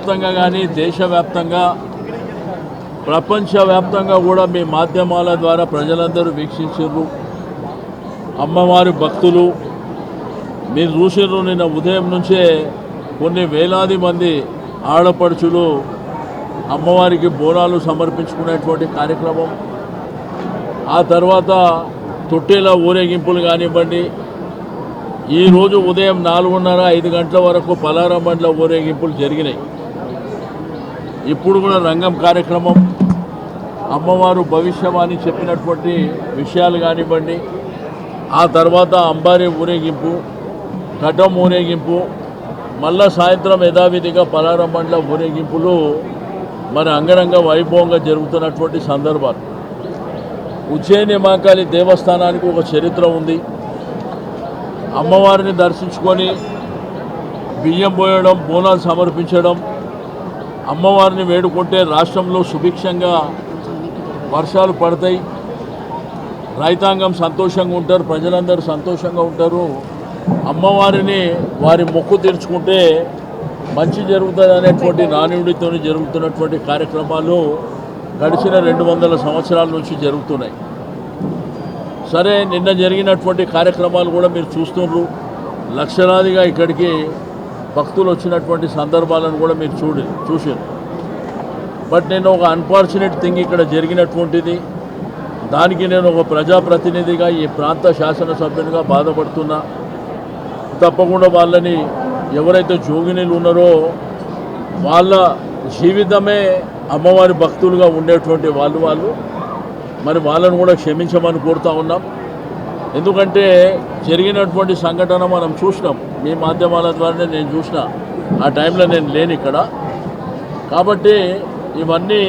వ్యాప్తంగా కానీ దేశవ్యాప్తంగా ప్రపంచవ్యాప్తంగా కూడా మీ మాధ్యమాల ద్వారా ప్రజలందరూ వీక్షించారు. అమ్మవారి భక్తులు మీరు చూసిర్రు. నిన్న ఉదయం నుంచే కొన్ని వేలాది మంది ఆడపడుచులు అమ్మవారికి బోనాలు సమర్పించుకునేటువంటి కార్యక్రమం, ఆ తర్వాత తొట్టెల ఊరేగింపులు కానివ్వండి, ఈరోజు ఉదయం 4:30-5 గంటల వరకు పలారం బండ్ల ఊరేగింపులు జరిగినాయి. ఇప్పుడు కూడా రంగం కార్యక్రమం, అమ్మవారు భవిష్యవాణి చెప్పినటువంటి విషయాలు కానివ్వండి, ఆ తర్వాత అంబారీ ఊరేగింపు, ఘటం ఊరేగింపు, మళ్ళా సాయంత్రం యథావిధిగా పలారం బండ్ల ఊరేగింపులు మరి అంగరంగ వైభవంగా జరుగుతున్నటువంటి సందర్భాలు. ఉజ్జయిని మహాకాళి దేవస్థానానికి ఒక చరిత్ర ఉంది. అమ్మవారిని దర్శించుకొని బియ్యం పోయడం, బోనాలు సమర్పించడం, అమ్మవారిని వేడుకుంటే రాష్ట్రంలో సుభిక్షంగా వర్షాలు పడతాయి, రైతాంగం సంతోషంగా ఉంటారు, ప్రజలందరూ సంతోషంగా ఉంటారు. అమ్మవారిని వారి మొక్కు తీర్చుకుంటే మంచి జరుగుతుంది అనేటువంటి నానుడితో జరుగుతున్నటువంటి కార్యక్రమాలు గడిచిన 200 సంవత్సరాల నుంచి జరుగుతున్నాయి. సరే, నిన్న జరిగినటువంటి కార్యక్రమాలు కూడా మీరు చూస్తున్నారు. లక్షలాదిగా ఇక్కడికి భక్తులు వచ్చినటువంటి సందర్భాలను కూడా మీరు చూసారు. బట్ నేను ఒక అన్ఫార్చునేట్ థింగ్ ఇక్కడ జరిగినటువంటిది, దానికి నేను ఒక ప్రజాప్రతినిధిగా ఈ ప్రాంత శాసనసభ్యునిగా బాధపడుతున్నా. తప్పకుండా వాళ్ళని ఎవరైతే జోగినీలు ఉన్నారో వాళ్ళ జీవితమే అమ్మవారి భక్తులుగా ఉండేటువంటి వాళ్ళు మరి వాళ్ళను కూడా క్షమించమని కోరుతా ఉన్నాం. ఎందుకంటే జరిగినటువంటి సంఘటన మనం చూసినాం, మీ మాధ్యమాల ద్వారానే నేను చూసిన. ఆ టైంలో నేను లేను ఇక్కడ. కాబట్టి ఇవన్నీ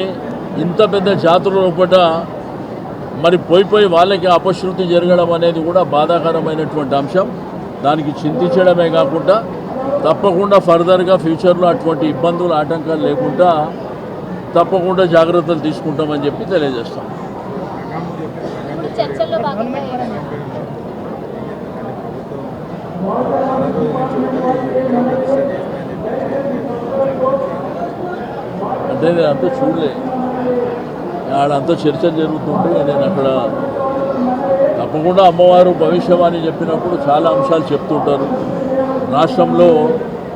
ఇంత పెద్ద జాతర లోపల మరి పోయి వాళ్ళకి అపశృతి జరగడం అనేది కూడా బాధాకరమైనటువంటి అంశం. దానికి చింతించడమే కాకుండా తప్పకుండా ఫర్దర్గా ఫ్యూచర్లో అటువంటి ఇబ్బందులు, ఆటంకాలు లేకుండా తప్పకుండా జాగ్రత్తలు తీసుకుంటామని చెప్పి తెలియజేస్తాం. అంటే నేను అంతా చూడలే, ఆడంతా చర్చలు జరుగుతుంటే నేను అక్కడ తప్పకుండా అమ్మవారు భవిష్యవాణి చెప్పినప్పుడు చాలా అంశాలు చెప్తుంటారు. రాష్ట్రంలో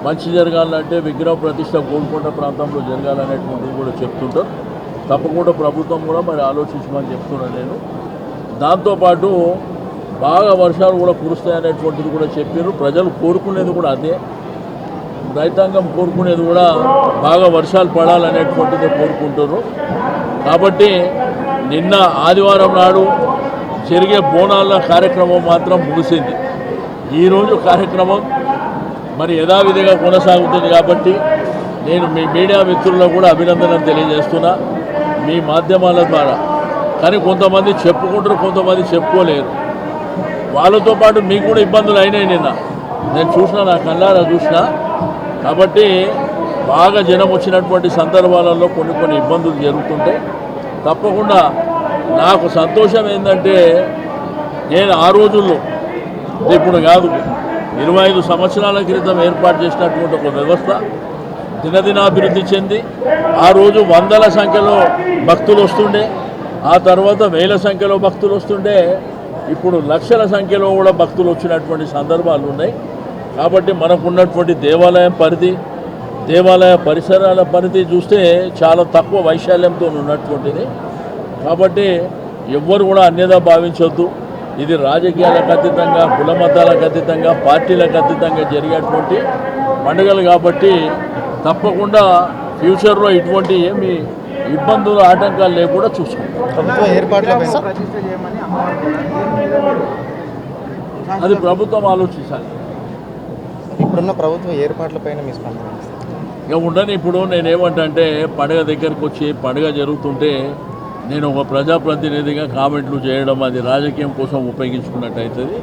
మంచి జరగాలంటే విగ్రహ ప్రతిష్ట గోల్కొండ ప్రాంతంలో జరగాలనేటువంటిది కూడా చెప్తుంటారు. తప్పకుండా ప్రభుత్వం కూడా మరి ఆలోచించమని చెప్తున్నాను నేను. దాంతోపాటు బాగా వర్షాలు కూడా కురుస్తాయనేటువంటిది కూడా చెప్పారు. ప్రజలు కోరుకునేది కూడా అదే, రైతాంగం కోరుకునేది కూడా బాగా వర్షాలు పడాలనేటువంటిది కోరుకుంటారు. కాబట్టి నిన్న ఆదివారం నాడు జరిగే బోనాల కార్యక్రమం మాత్రం ముగిసింది. ఈరోజు కార్యక్రమం మరి యథావిధిగా కొనసాగుతుంది. కాబట్టి నేను మీ మీడియా మిత్రులకు కూడా అభినందనలు తెలియజేస్తున్నా మీ మాధ్యమాల ద్వారా. కానీ కొంతమంది చెప్పుకుంటారు, కొంతమంది చెప్పుకోలేరు. వాళ్ళతో పాటు మీకు కూడా ఇబ్బందులు అయినాయి. నిన్న నేను చూసిన, నా కళ్ళారా చూసిన. కాబట్టి బాగా జనం వచ్చినటువంటి సందర్భాలలో కొన్ని ఇబ్బందులు జరుగుతుంటాయి. తప్పకుండా నాకు సంతోషం ఏంటంటే నేను ఆ రోజుల్లో, ఇప్పుడు కాదు 25 సంవత్సరాల క్రితం ఏర్పాటు చేసినటువంటి ఒక వ్యవస్థ దినదినాభివృద్ధి చెంది ఆ రోజు వందల సంఖ్యలో భక్తులు వస్తుండే, ఆ తర్వాత వేల సంఖ్యలో భక్తులు వస్తుండే, ఇప్పుడు లక్షల సంఖ్యలో కూడా భక్తులు వచ్చినటువంటి సందర్భాలు ఉన్నాయి. కాబట్టి మనకున్నటువంటి దేవాలయం పరిధి, దేవాలయ పరిసరాల పరిధి చూస్తే చాలా తక్కువ వైశాల్యంతో ఉన్నటువంటిది. కాబట్టి ఎవ్వరు కూడా అన్యదా భావించొద్దు. ఇది రాజకీయాలకు అతీతంగా, కుల మతాలకు అతీతంగా, పార్టీలకు అతీతంగా జరిగేటువంటి పండుగలు. కాబట్టి తప్పకుండా ఫ్యూచర్లో ఇటువంటి ఏమి ఇబ్బందులు, ఆటంకాలు లేకుండా చూసుకుంటాం. అది ప్రభుత్వం ఆలోచించాలి. ఇప్పుడున్న ప్రభుత్వ ఏర్పాట్లపైన మీ స్పందన? ఇక ఉండని. ఇప్పుడు నేనేమంటే పండుగ దగ్గరికి వచ్చి పండుగ జరుగుతుంటే నేను ఒక ప్రజాప్రతినిధిగా కామెంట్లు చేయడం అది రాజకీయం కోసం ఉపయోగించుకున్నట్టు అవుతుంది.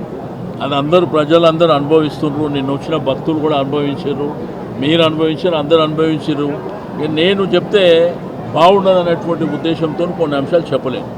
అది ప్రజలందరూ అనుభవిస్తున్నారు. నిన్న వచ్చిన భక్తులు కూడా అనుభవించారు, మీరు అనుభవించారు, అందరూ అనుభవించారు. నేను చెప్తే బాగుండదు అనేటువంటి ఉద్దేశంతో కొన్ని అంశాలు చెప్పలేను.